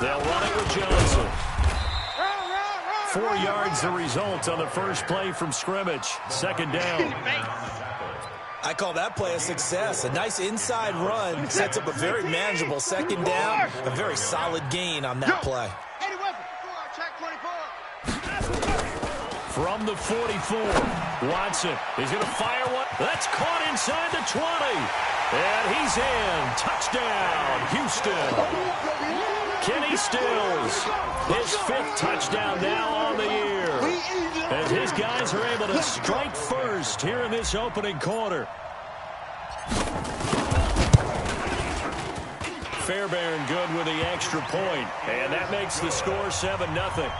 They'll run it with Johnson. 4 yards the result on the first play from scrimmage. Second down. I call that play a success. A nice inside run sets up a very manageable second down. A very solid gain on that play. From the 44, Watson is going to fire one. That's caught inside the 20. And he's in. Touchdown, Houston. Kenny Stills, his 5th touchdown now on the year. As his guys are able to strike first here in this opening quarter. Fairbairn good with the extra point. And that makes the score 7-0.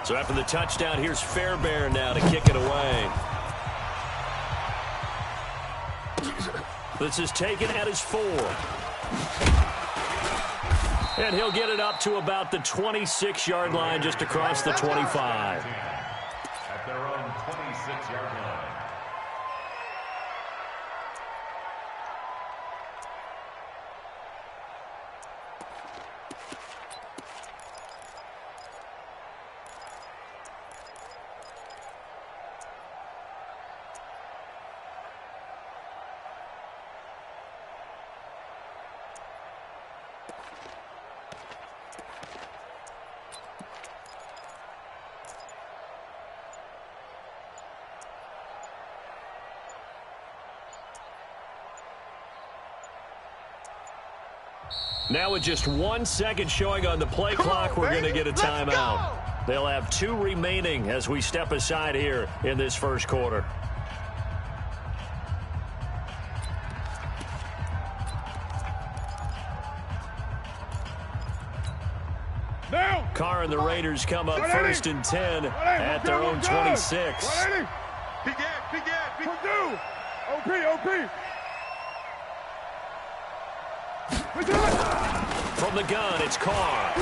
So after the touchdown, here's Fairbairn now to kick it away. This is taken at his 4. And he'll get it up to about the 26-yard line, just across the 25. At their own 26-yard line. Now with just 1 second showing on the play clock, we're going to get a timeout. They'll have 2 remaining as we step aside here in this first quarter. Carr and the Raiders come up 1st and 10 at their own 26. OP. From the gun, it's Carr.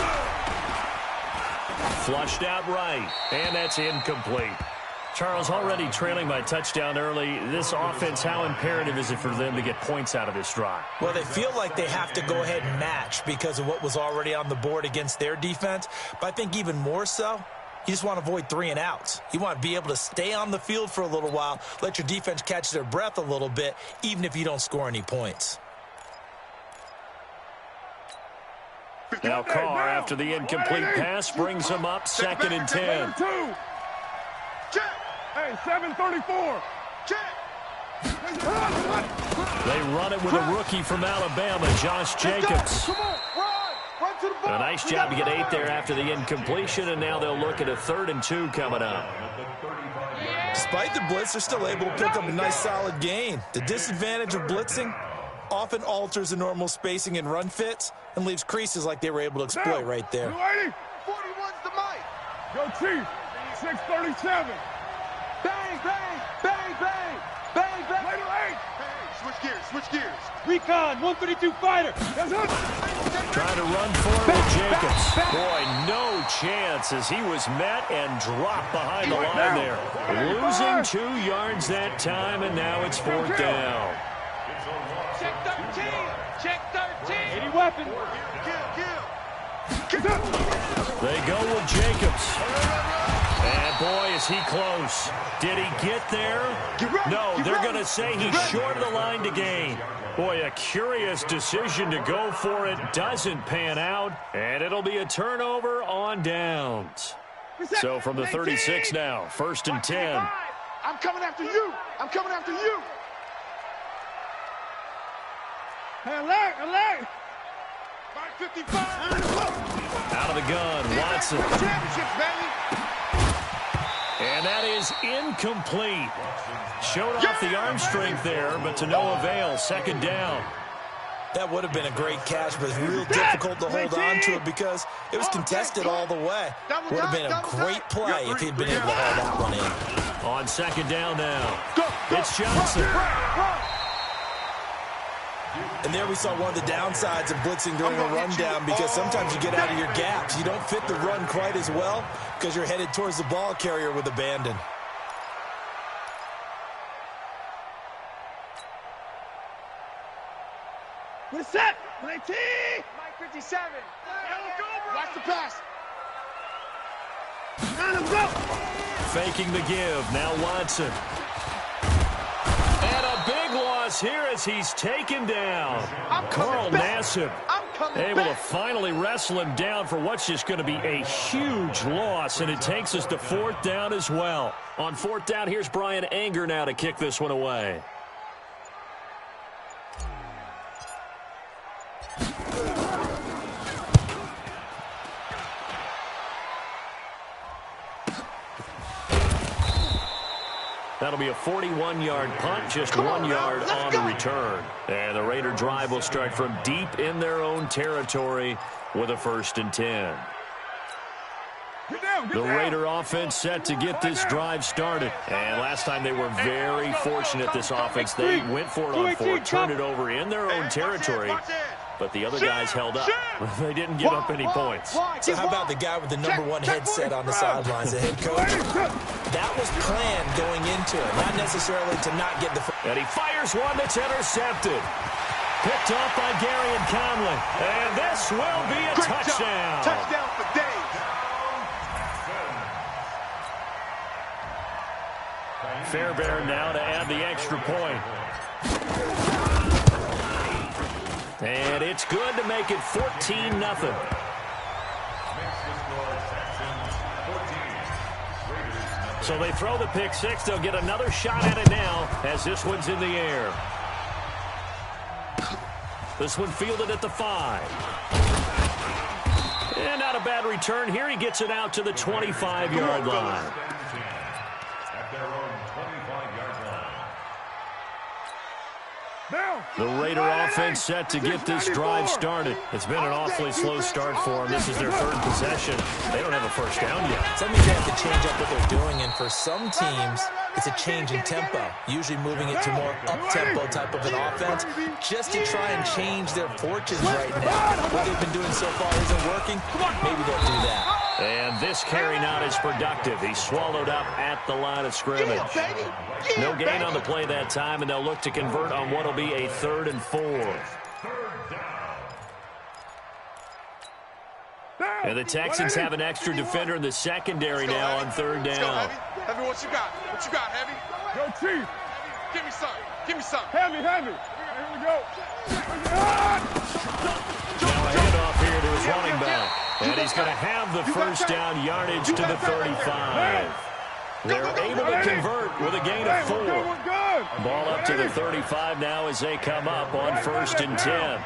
Flushed out right, and that's incomplete. Charles, already trailing by touchdown early. This offense, how imperative is it for them to get points out of this drive? Well, they feel like they have to go ahead and match because of what was already on the board against their defense. But I think even more so, you just want to avoid 3 and outs. You want to be able to stay on the field for a little while, let your defense catch their breath a little bit, even if you don't score any points. Now Carr, after the incomplete pass, brings him up 2nd and 10. Hey, 734. They run it with a rookie from Alabama, Josh Jacobs. A nice job to get 8 there after the incompletion, and now they'll look at a 3rd and 2 coming up. Despite the blitz, they're still able to pick up a nice solid gain. The disadvantage of blitzing often alters the normal spacing and run fits and leaves creases like they were able to exploit right there. 41's the mic. Go Chief. 637. Bang, bang, bang, bang, bang, bang. Later 8. Hey, switch gears. Recon, 132 fighter. Trying to run forward with Jacobs. Boy, no chance as he was met and dropped behind the line there. Losing 2 yards that time, and now it's 4th down. Check 13. Check 13. Any weapon. They go with Jacobs. And boy, is he close. Did he get there? No, they're going to say he's short of the line to gain. Boy, a curious decision to go for it. Doesn't pan out. And it'll be a turnover on downs. So from the 36 now, 1st and 10. I'm coming after you. Alert. 555. Out of the gun, Watson. And that is incomplete. Showed off the arm strength there, but to no avail. 2nd down. That would have been a great catch, but it's real difficult to hold on to it because it was contested all the way. Would have been a great play if he'd been able to hold that one in. On 2nd down now, it's Johnson. And there we saw one of the downsides of blitzing during a rundown because sometimes you get out of your gaps. You don't fit the run quite as well because you're headed towards the ball carrier with abandon. We're set. Play T. Mike 57. Watch the pass. Let him go. Faking the give. Now Watson. And a big loss here as he's taken down. Carl Nassib able to finally wrestle him down for what's just going to be a huge loss, and it takes us to 4th down as well. On 4th down, here's Brian Anger now to kick this one away. That'll be a 41-yard punt, just 1 yard on the return. And the Raider drive will start from deep in their own territory with a 1st and 10. The Raider offense set to get this drive started. And last time they were very fortunate, this offense. They went for it on 4, turned it over in their own territory. But the other guys held up. They didn't give up any points. So how about the guy with the #1 headset on the sidelines, the head coach? That was planned going into it, not necessarily to not get the... And he fires one that's intercepted. Picked off by Gary and Conley. And this will be a touchdown. Touchdown for Dave. Fairbairn now to add the extra point. And it's good to make it 14-0. So they throw the pick six. They'll get another shot at it now as this one's in the air. This one fielded at the 5. And not a bad return here. He gets it out to the 25-yard line. The Raider offense set to get this drive started. It's been an awfully slow start for them. This is their 3rd possession. They don't have a 1st down yet. That means they have to change up what they're doing, and for some teams, it's a change in tempo, usually moving it to more up-tempo type of an offense, just to try and change their fortunes right now. What they've been doing so far isn't working. Maybe they'll do that. And this carry not as productive. He's swallowed up at the line of scrimmage. No gain on the play that time, and they'll look to convert on what will be a 3rd and 4. And the Texans have an extra defender in the secondary now on 3rd down. Heavy, what you got? What you got, Heavy? Go, Chief. Give me some. Give me some. Heavy. Here we go. Now a handoff here to his running back. And he's going to have the 1st down yardage to the 35. They're able to convert with a gain of 4. Ball up to the 35 now as they come up on 1st and 10.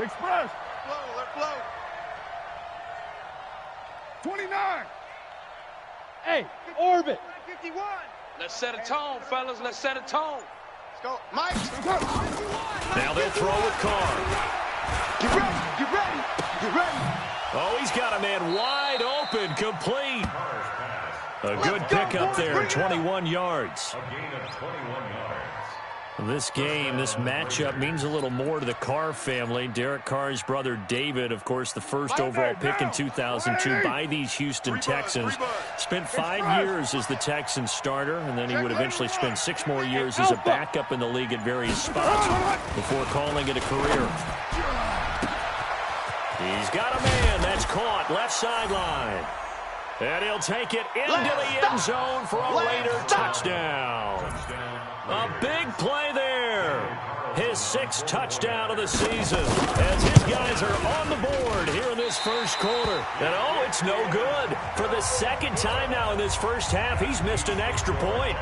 Express. Let flow. 29. Hey, orbit. 51. Let's set a tone, fellas. Let's set a tone. Let's go. Mike. Now they'll throw with Carr. Get ready. Get ready. Get ready. Oh, he's got a man wide open, complete. A good pickup there, 21 yards. A gain of 21 yards. This game, this matchup means a little more to the Carr family. Derek Carr's brother David, of course, the 1st overall pick in 2002 by these Houston Texans. Spent 5 years as the Texans starter, and then he would eventually spend 6 more years as a backup in the league at various spots before calling it a career. He's got a man that's caught left sideline. And he'll take it into the end zone for a Raider touchdown. A big play there. His 6th touchdown of the season as his guys are on the board here in this 1st quarter. And oh, it's no good. For the 2nd time now in this 1st half, he's missed an extra point.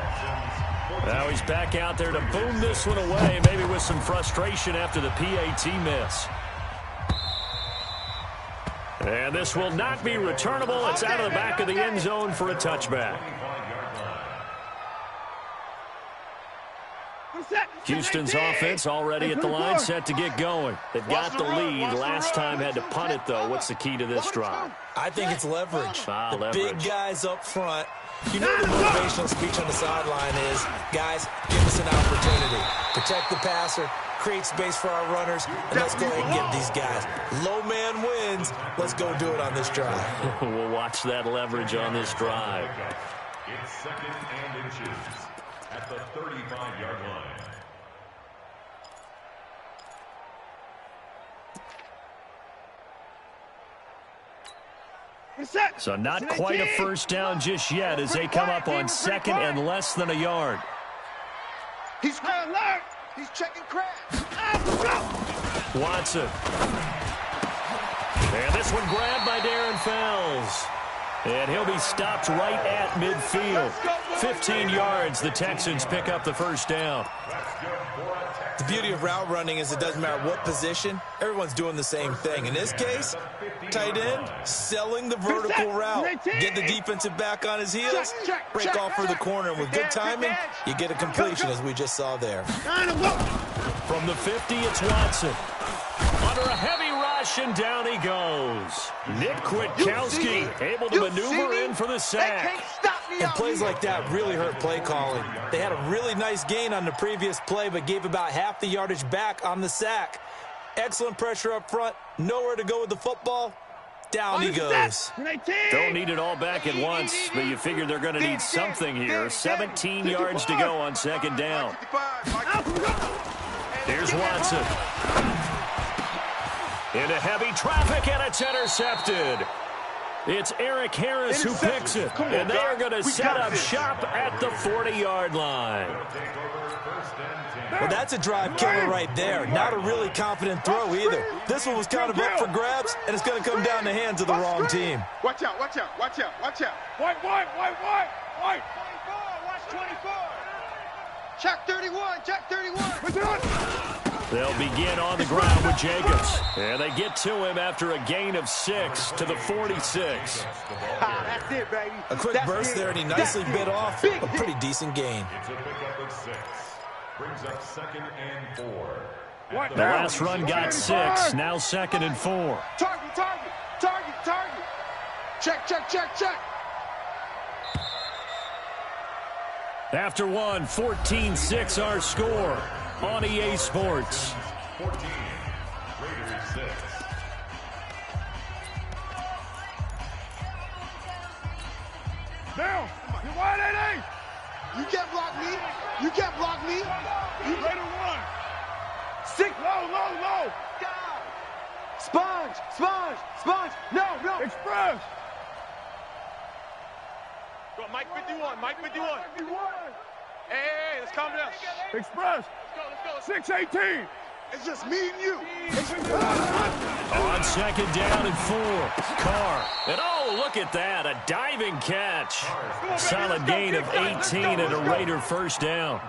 Now he's back out there to boom this one away, maybe with some frustration after the PAT miss. And this will not be returnable. It's out of the back of the end zone for a touchback. Houston's offense already at the line, set to get going. They've got the lead. Last time had to punt it, though. What's the key to this drive? I think it's leverage. Leverage. Big guys up front. You know the motivational speech on the sideline is, guys, give us an opportunity. Protect the passer, create space for our runners, and let's go ahead and get these guys. Low man wins. Let's go do it on this drive. We'll watch that leverage on this drive. It's 2nd and inches at the 35-yard line. So not quite a first down just yet as they come up on second and less than a yard. He's alert. He's checking crabs. Watson. And this one grabbed by Darren Fells. And he'll be stopped right at midfield. 15 yards, the Texans pick up the first down. The beauty of route running is it doesn't matter what position. Everyone's doing the same thing. In this case, tight end, selling the vertical route. Get the defensive back on his heels, break off for the corner. And with good timing, you get a completion, as we just saw there. From the 50, it's Watson. Under a heavy rush, and down he goes. Nick Kwiatkowski able to maneuver in for the sack. And plays like that really hurt play calling. They had a really nice gain on the previous play, but gave about half the yardage back on the sack. Excellent pressure up front. Nowhere to go with the football. Down he goes. Don't need it all back at once, but you figure they're going to need something here. 17 yards to go on second down. Here's Watson. Into heavy traffic, and it's intercepted. It's Eric Harris who picks it, and they are going to set up shop at the 40-yard line. Well, that's a drive killer right there. Not a really confident throw either. This one was kind of up for grabs, and it's going to come down the hands of the wrong team. Watch out, watch out, watch out, watch out. White. 24, watch 24. Check 31, check 31. They'll begin on the ground with Jacobs. And they get to him after a gain of 6 to the 46. That's it, baby. A quick burst there, and he nicely bit off a pretty decent gain. It's a pickup of 6. Brings up 2nd and 4. The last run got 6, now 2nd and 4. Target. Check. After one, 14-6 our score on EA Sports. 14, Raiders 6. Down. You're wide 88. You can't block me. You Raider 1. 6. Low. Sponge. No. Express. Go, Mike 51. Hey, let's calm down. Express. Let's go. 618. It's just me and you. On second down and 4, Carr. And oh, look at that, a diving catch. Solid gain of 18 and a Raider first down.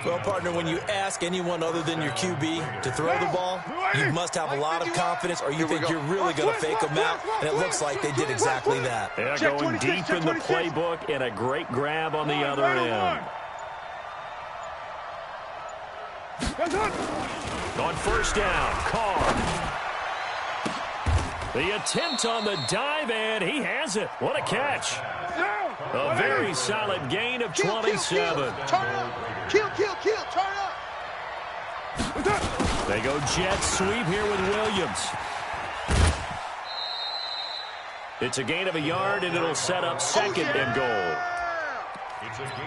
Well, partner, when you ask anyone other than your QB to throw the ball, you must have a lot of confidence, or you think you're really going to fake them out, and it looks like they did exactly that. Yeah, going deep in the playbook and a great grab on the other end. On first down, Carr. The attempt on the dive, and he has it. What a catch. A very solid gain of 27. Turn up. Kill. Turn up. They go jet sweep here with Williams. It's a gain of a yard, and it'll set up 2nd and goal.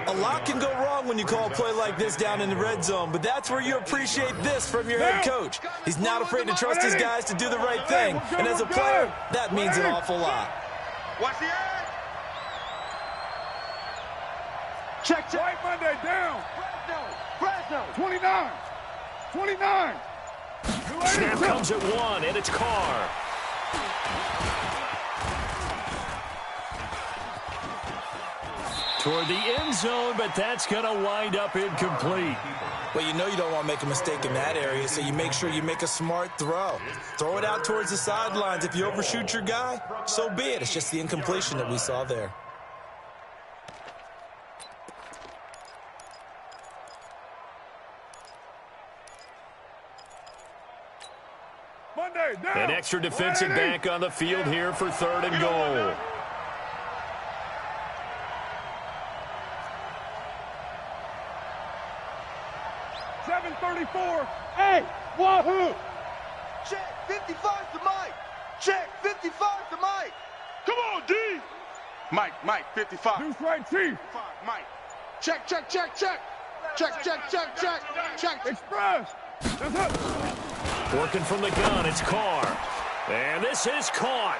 A lot can go wrong when you call a play like this down in the red zone, but that's where you appreciate this from your head coach. He's not afraid to trust his guys to do the right thing, and as a player, that means an awful lot. Watch the edge. Check. White Monday down. Fresno. 29. Snap comes at 1, and it's Carr. Toward the end zone, but that's going to wind up incomplete. Well, you know you don't want to make a mistake in that area, so you make sure you make a smart throw. Throw it out towards the sidelines. If you overshoot your guy, so be it. It's just the incompletion that we saw there. An extra defensive back on the field here for 3rd and goal. Hey, wahoo! Check, 55 to Mike. Check, 55 to Mike. Come on, D. Mike, 55. Deuce right, Chief. Mike. Check. Express. That's it. Working from the gun, it's Carr. And this is caught.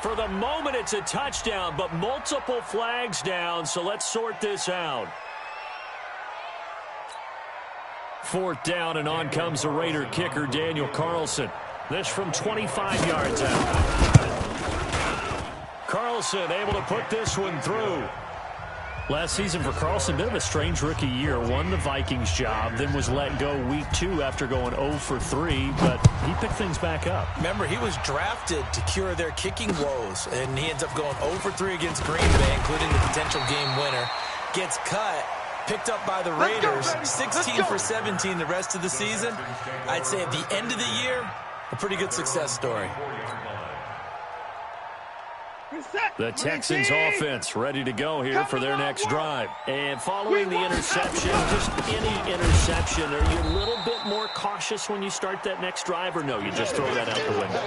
For the moment, it's a touchdown, but multiple flags down, so let's sort this out. 4th down, and on comes the Raider kicker, Daniel Carlson. This from 25 yards out. Carlson able to put this one through. Last season for Carlson, bit of a strange rookie year. Won the Vikings job, then was let go week 2 after going 0 for 3, but he picked things back up. Remember, he was drafted to cure their kicking woes, and he ends up going 0 for 3 against Green Bay, including the potential game winner. Gets cut, picked up by the Raiders, 16 for 17 the rest of the season. I'd say at the end of the year, a pretty good success story. The Texans offense ready to go here for their next drive. And following the interception, just any interception, are you a little bit more cautious when you start that next drive, or no, you just throw that out the window?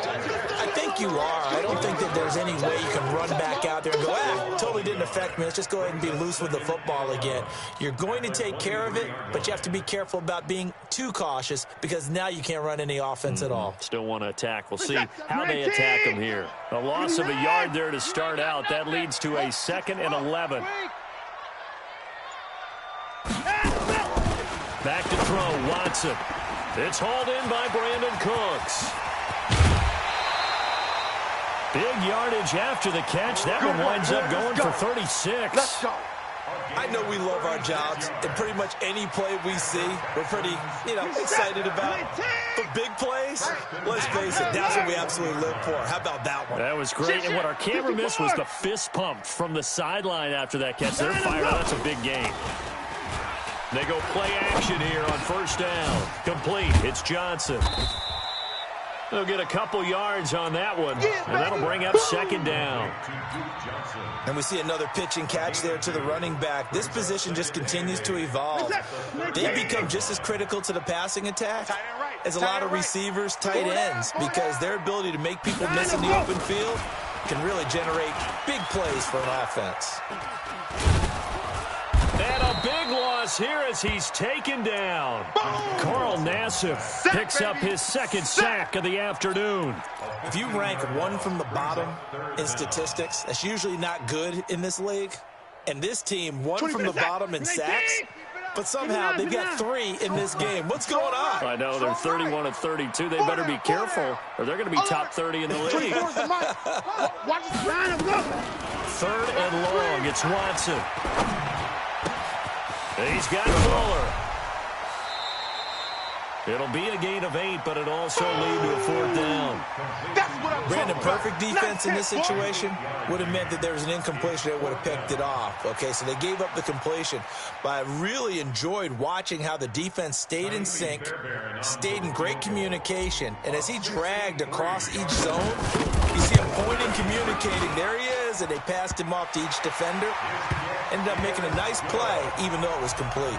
I think you are. I don't think that there's any way you can run back out there and go, totally didn't affect me. Let's just go ahead and be loose with the football again. You're going to take care of it, but you have to be careful about being too cautious because now you can't run any offense at all. Still want to attack. We'll see how they attack them here. A loss of a yard there to start out. That leads to a 2nd and 11. Back to throw, Watson. It's hauled in by Brandon Cooks. Big yardage after the catch. That one winds up going for 36. Let's go. I know we love our jobs, and pretty much any play we see, we're pretty, excited about. But big plays, let's face it, that's what we absolutely live for. How about that one? That was great, and what our camera missed was the fist pump from the sideline after that catch. They're fired up. That's a big game. They go play action here on 1st down. Complete. It's Johnson. They'll get a couple yards on that one, and that'll bring up 2nd down. And we see another pitch and catch there to the running back. This position just continues to evolve. They become just as critical to the passing attack as a lot of receivers, tight ends, because their ability to make people miss in the open field can really generate big plays for an offense. And a big loss here as he's taken down. Carl Nassib picks up his 2nd sack of the afternoon. If you rank one from the bottom in statistics, that's usually not good in this league. And this team, one from the bottom in sacks, but somehow they've got 3 in this game. What's going on? I know, they're 31 of 32. They better be careful, or they're going to be top 30 in the league. 3rd and long. It's Watson. He's got Fuller. It'll be a gain of 8, but it'll also lead to a 4th down. Brandon, perfect defense in this situation would have meant that there was an incompletion that would have picked it off. Okay, so they gave up the completion. But I really enjoyed watching how the defense stayed in sync, stayed in great communication. And as he dragged across each zone, you see him pointing, communicating. There he is, and they passed him off to each defender. Ended up making a nice play, even though it was complete.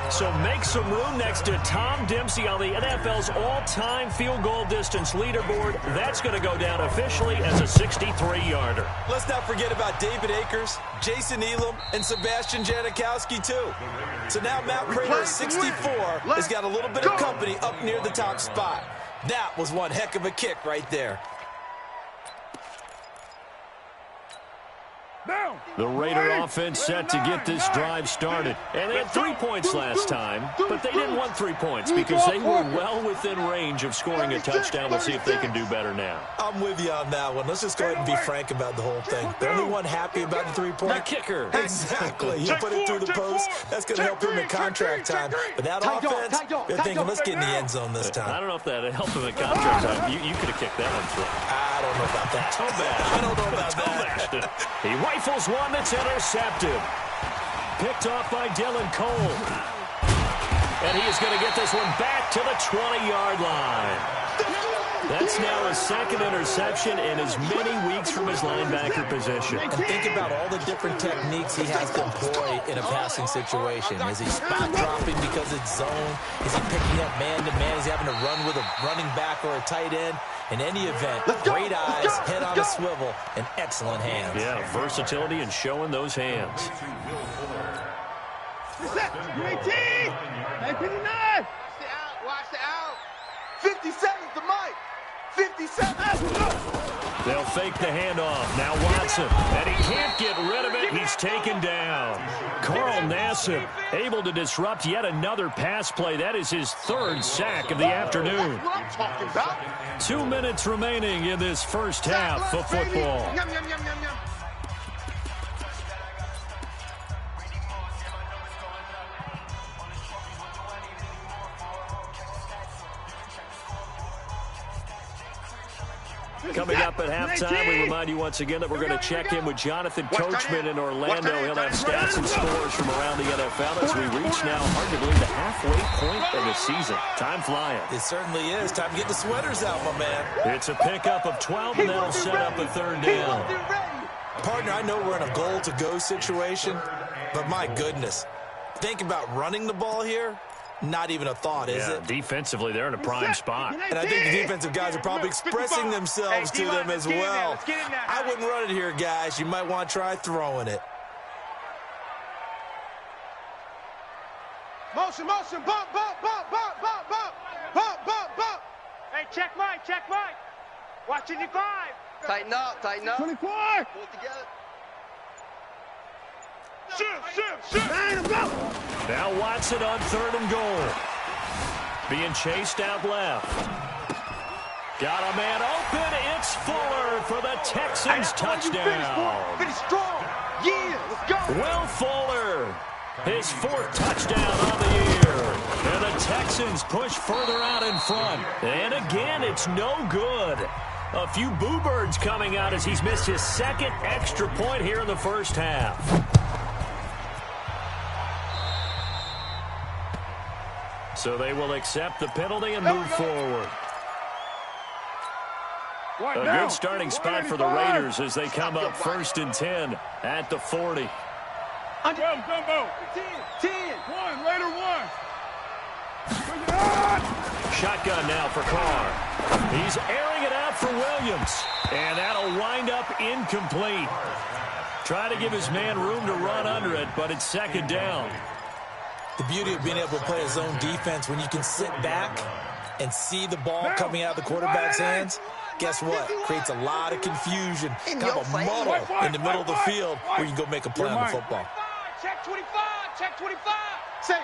So make some room next to Tom Dempsey on the NFL's all-time field goal distance leaderboard. That's going to go down officially as a 63-yarder. Let's not forget about David Akers, Jason Elam, and Sebastian Janikowski, too. So now Matt Prater at 64 has got a little bit of company up near the top spot. That was one heck of a kick right there. The Raider offense set to get this drive started. And they had 3 points last time, but they didn't want 3 points because they were well within range of scoring a touchdown. We'll see if they can do better now. I'm with you on that one. Let's just go ahead and be frank about the whole thing. The only one happy about the 3-point. The kicker. Exactly. You put it through the post. That's going to help him in contract time. But that offense, they're thinking, let's get in the end zone this time. I don't know if that helped him in contract time. You could have kicked that one through. I don't know about that. I don't know about that. He rifles one that's intercepted. Picked off by Dylan Cole. And he is going to get this one back to the 20-yard line. That's now his 2nd interception in as many weeks from his linebacker position. And think about all the different techniques he has to employ in a passing situation. Is he spot dropping because it's zone? Is he picking up man-to-man? Is he having to run with a running back or a tight end? In any event, great eyes, head on a swivel, and excellent hands. Yeah, versatility and showing those hands. Watch the out. 50 seconds to Mike. 57. They'll fake the handoff. Now Watson. And he can't get rid of it. He's taken down. Carl Nassib able to disrupt yet another pass play. That is his third sack of the afternoon. That's what I'm talking about. 2 minutes remaining in this first half of football. Yum, yum, yum, yum, yum. Coming up at halftime, we remind you once again that we're going to check in with Jonathan Coachman in Orlando. He'll have stats and scores from around the NFL as we reach now, hard to believe, the halfway point of the season. Time flying. It certainly is. Time to get the sweaters out, my man. It's a pickup of 12, and that'll set up a third down. Partner, I know we're in a goal-to-go situation, but my goodness, think about running the ball here. Not even a thought, is it? Defensively, they're in a prime spot. And I think the defensive guys are probably expressing themselves to them as well. I wouldn't run it here, guys. You might want to try throwing it. Motion, motion, bump, bump, bump, bump, bump, bump, bump, bump, bump. Hey, check Mike, check Mike. Watching you 5. Tighten up, tighten up. 24. Pull it together. Shoot. Now Watson on 3rd and goal. Being chased out left. Got a man open. It's Fuller for the Texans touchdown. Finish strong. Yeah, let's go. Will Fuller, his 4th touchdown on the year. And the Texans push further out in front. And again, it's no good. A few boo birds coming out as he's missed his 2nd extra point here in the first half. So they will accept the penalty and move forward. A good starting spot for the Raiders as they come up 1st and 10 at the 40. Jumbo. 10. 1, later 1. Shotgun now for Carr. He's airing it out for Williams. And that'll wind up incomplete. Try to give his man room to run under it, but it's 2nd down. The beauty of being able to play a zone defense when you can sit back and see the ball coming out of the quarterback's hands, guess what? Creates a lot of confusion, kind of a muddle in the middle of the field where you can go make a play on the football. Check 25, check 25. Say.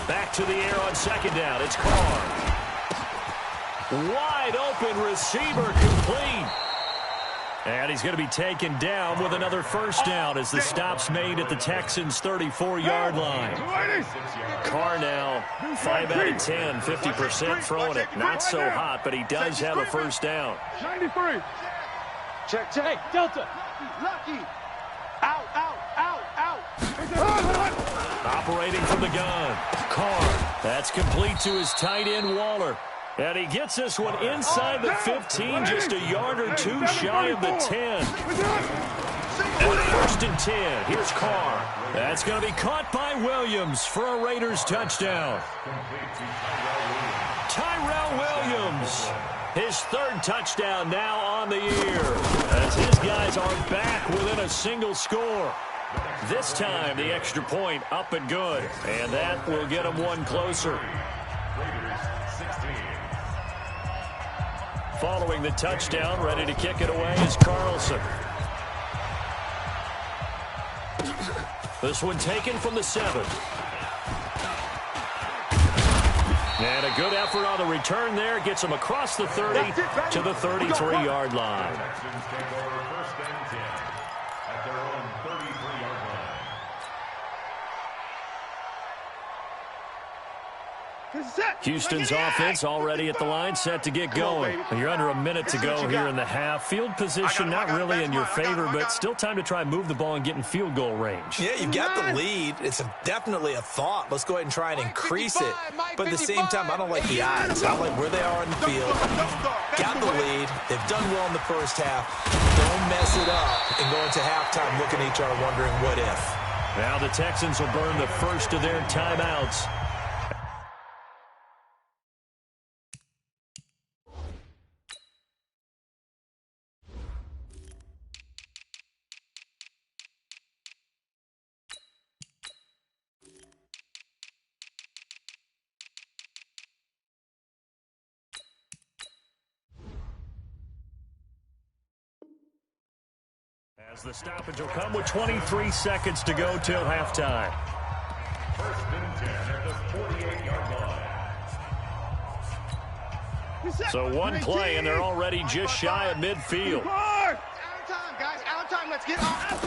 Back to the air on 2nd down. It's Carr. Wide open receiver complete. And he's going to be taken down with another 1st down as the stop's made at the Texans' 34-yard line. Carr now 5 out of 10, 50% throwing it. Not so hot, but he does have a 1st down. 93. Check. Hey, Delta. Lucky. Out. Operating from the gun. Carr. That's complete to his tight end, Waller. And he gets this one inside the 15, just a yard or 2 shy of the 10. On 1st and 10, here's Carr. That's going to be caught by Williams for a Raiders touchdown. Tyrell Williams, his 3rd touchdown now on the year, as his guys are back within a single score. This time, the extra point up and good, and that will get them one closer. Following the touchdown, ready to kick it away is Carlson. This one taken from the 7. And a good effort on the return there. Gets him across the 30 to the 33-yard line. Houston's offense already at the line, set to get going. You're under a minute to go here in the half. Field position not really in your favor, but still time to try and move the ball and get in field goal range. Yeah, you've got the lead. It's definitely a thought. Let's go ahead and try and increase it. But at the same time, I don't like the odds. I like where they are on the field. Got the lead. They've done well in the first half. Don't mess it up and go into halftime looking at each other wondering what if. Now the Texans will burn the first of their timeouts. As the stoppage will come with 23 seconds to go till halftime. First and 10 at the 48-yard line. So one play, and they're already just shy of midfield. Out of time, guys. Out of time. Let's get off.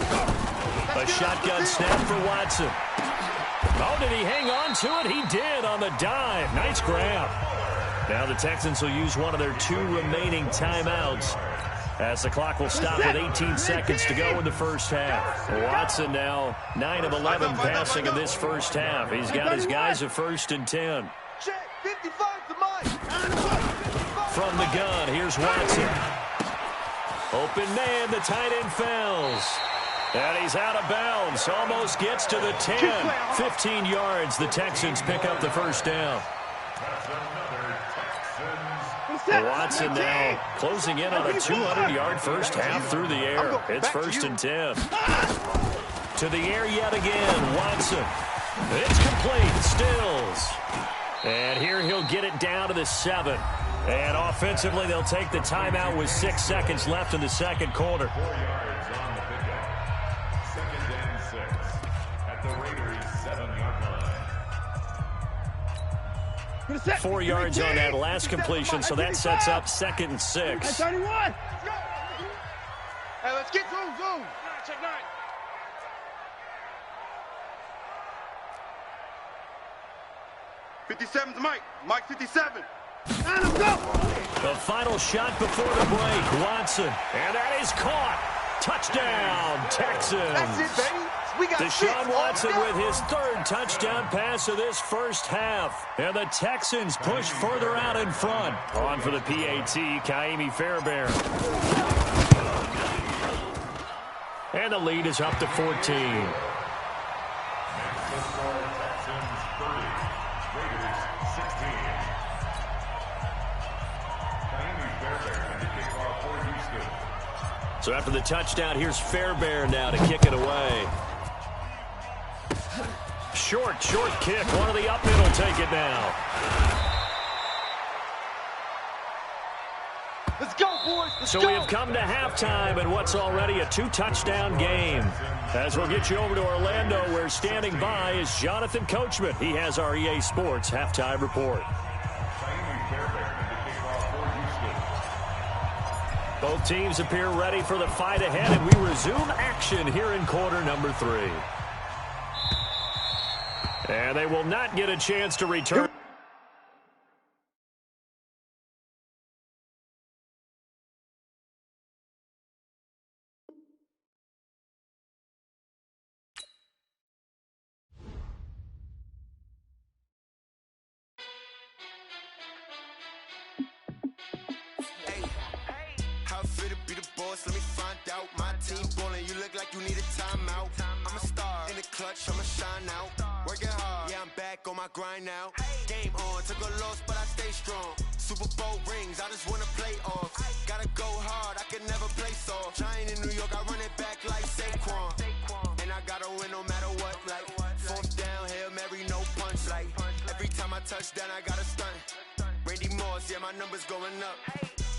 A shotgun snap for Watson. Oh, did he hang on to it? He did on the dive. Nice grab. Now the Texans will use one of their 2 remaining timeouts as the clock will stop with 18 seconds to go in the first half. Watson now 9 of 11 passing in this first half. He's got his guys at 1st and 10. From the gun, here's Watson. Open man, the tight end falls. And he's out of bounds. Almost gets to the 10. 15 yards. The Texans pick up the first down. Watson now closing in on a 200-yard first half through the air. It's 1st and 10. To the air yet again. Watson. It's complete. Stills. And here he'll get it down to the 7. And offensively, they'll take the timeout with 6 seconds left in the second quarter. 4 yards on the pickup. 2nd and 6 at the Raiders' 7-yard line. 4 yards on that last completion, so that sets up 2nd and 6. Hey, let's get zoom. Check 9. Mike 57. The final shot before the break, Watson. And that is caught. Touchdown, Texans. That's it, baby. We got Deshaun Watson with his 3rd touchdown pass of this first half. And the Texans push further out in front. On for the PAT, Kaimi Fairbairn. And the lead is up to 14. So after the touchdown, here's Fairbairn now to kick it away. Short kick. One of the up men will take it now. Let's go, boys. So we have come to halftime in what's already a 2-touchdown game. As we'll get you over to Orlando, where standing by is Jonathan Coachman. He has our EA Sports halftime report. Both teams appear ready for the fight ahead, and we resume action here in quarter number 3. And they will not get a chance to return. Let me find out. My team ballin', you look like you need a timeout. I'm a star in the clutch, I'ma shine out. Working hard, yeah, I'm back on my grind now. Game on, took a loss, but I stay strong. Super Bowl rings, I just wanna play off. Gotta go hard, I can never play soft. Giant in New York, I run it back like Saquon. And I gotta win no matter what, like 4th down, Hail Mary, no punch. Like every time I touch down, I gotta stunt. Randy Moss, yeah, my numbers going up.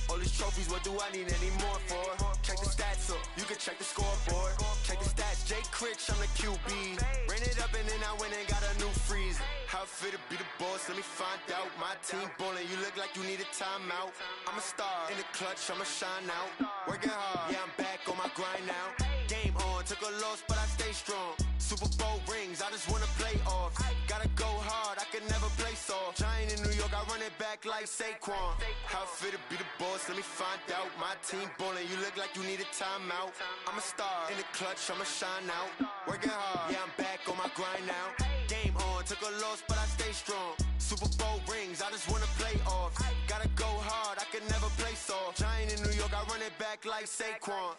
All these trophies, what do I need any more for? Check the stats up, you can check the scoreboard. Check the stats, Jay Critch, I'm the QB. Ran it up and then I went and got a new freeze. How fit to be the boss, let me find out. My team ballin', you look like you need a timeout. I'm a star in the clutch, I'ma shine out. Working hard, yeah, I'm back on my grind now. Game on, took a loss, but I stay strong. Super Bowl rings, I just wanna play off. Gotta go hard, I can never play soft. Giant in New York, I run it back like Saquon. How fit to be the boss, let me find out. My team ballin', you look like you need a timeout. I'm a star in the clutch, I'ma shine out. Working hard, yeah, I'm back on my grind now. Game on, took a loss, but I stay strong. Super Bowl rings, I just wanna play off. Gotta go hard, I can never play soft. Giant in New York, I run it back like Saquon.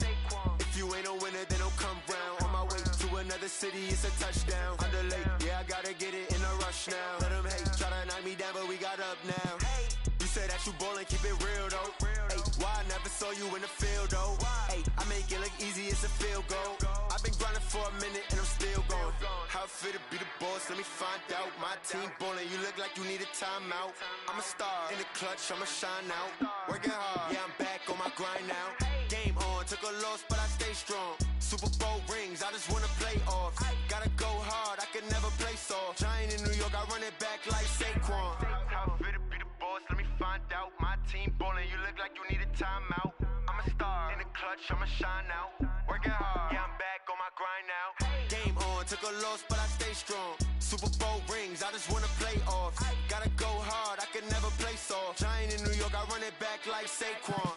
If you ain't a winner, then don't come round. On my way to another city, it's a touchdown. Underlay, yeah, I gotta get it in a rush now. Let them hate, try to knock me down, but we got up now. You say that you ballin', keep it real though. Hey, why I never saw you in the field though? Hey, I make it look easy, it's a field goal. I've been grinding for a minute and I'm still going. How fit to be the boss, let me find out. My team ballin', you look like you need a timeout. I'm a star in the clutch, I'ma shine out. Working hard, yeah, I'm back on my grind now. Game on, took a loss, but I stay strong. Super Bowl rings, I just wanna play off. Gotta go hard, I can never play soft. Giant in New York, I run it back like Saquon. How fit to be the boss, let me find out. My team ballin', you look like you need a timeout. I'm a star in the clutch, I'ma shine out. Working hard, yeah, I'm back on my grind now. Game on, took a loss, but I stay strong. Super Bowl rings, I just wanna play off. Gotta go hard, I can never play soft. Giant in New York, I run it back like Saquon.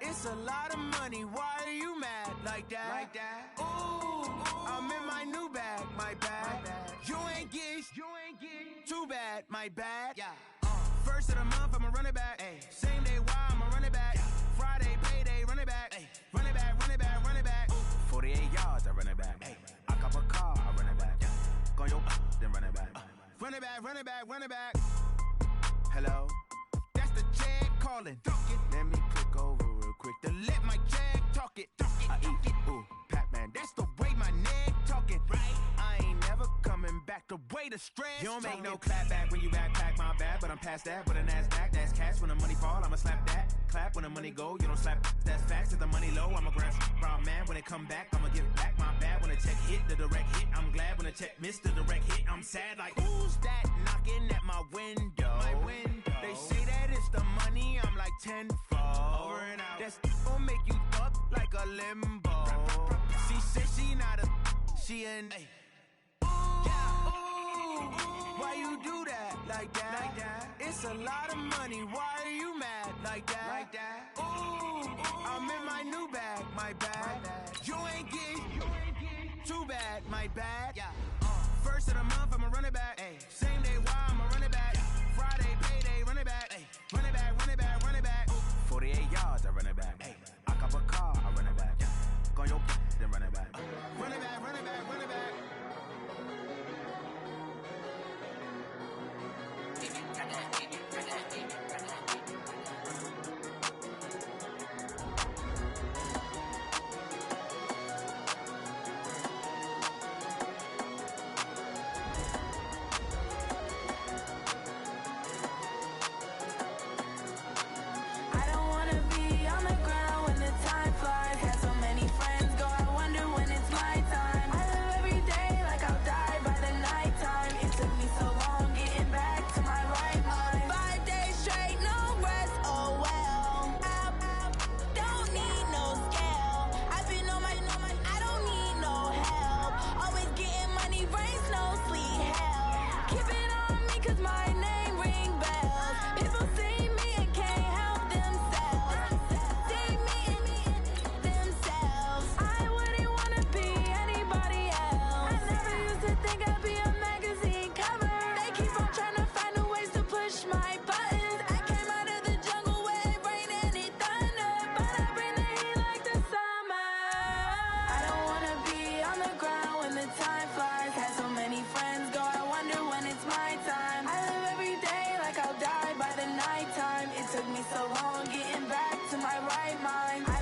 It's a lot of money, why are you mad like that? Ooh, I'm in my new bag, my bad. You ain't get too bad, my bad. Yeah. First of the month, I'ma run it back. Same day, why I'ma run it back. Friday, payday, run it back. Run it back, run it back, run it back. 48 yards, I run it back. I cop a car, I run it back. Go yo, then run it back. Run it back, run it back, run it back. Hello? That's the jag calling. Let me click over real quick to let my jag talk it. I eat it, ooh, Pac-Man. That's the way my neck talking. Right? I ain't never coming back the way the stress. You don't make no clap back when you backpack, my bad, but I'm past that. With a NASDAQ, that's cash. When the money fall, I'ma slap that. Clap when the money go, you don't slap. That's facts. If the money low, I'ma grab brown man. When it come back, I'ma give back my bad. When the check hit, the direct hit. I'm glad when the check missed the direct hit. I'm sad like, who's that knocking at my window? My window. They say that it's the money, I'm like tenfold. Over and out. That's gon' make you up like a limbo. She said she not a, she an. Ooh, why you do that like that? It's a lot of money, why are you mad like that? Ooh, I'm in my new bag, my bad. You ain't get too bad, my bad. First of the month, I'ma run it back. Same day, why I'ma run it back. Friday, payday, run it back. Run it back, run it back, run it back. 48 yards, I run it back. I cop a car, I run it back. Go yo, then run it back. Run it back, run it back, run it back. Took me so long getting back to my right mind.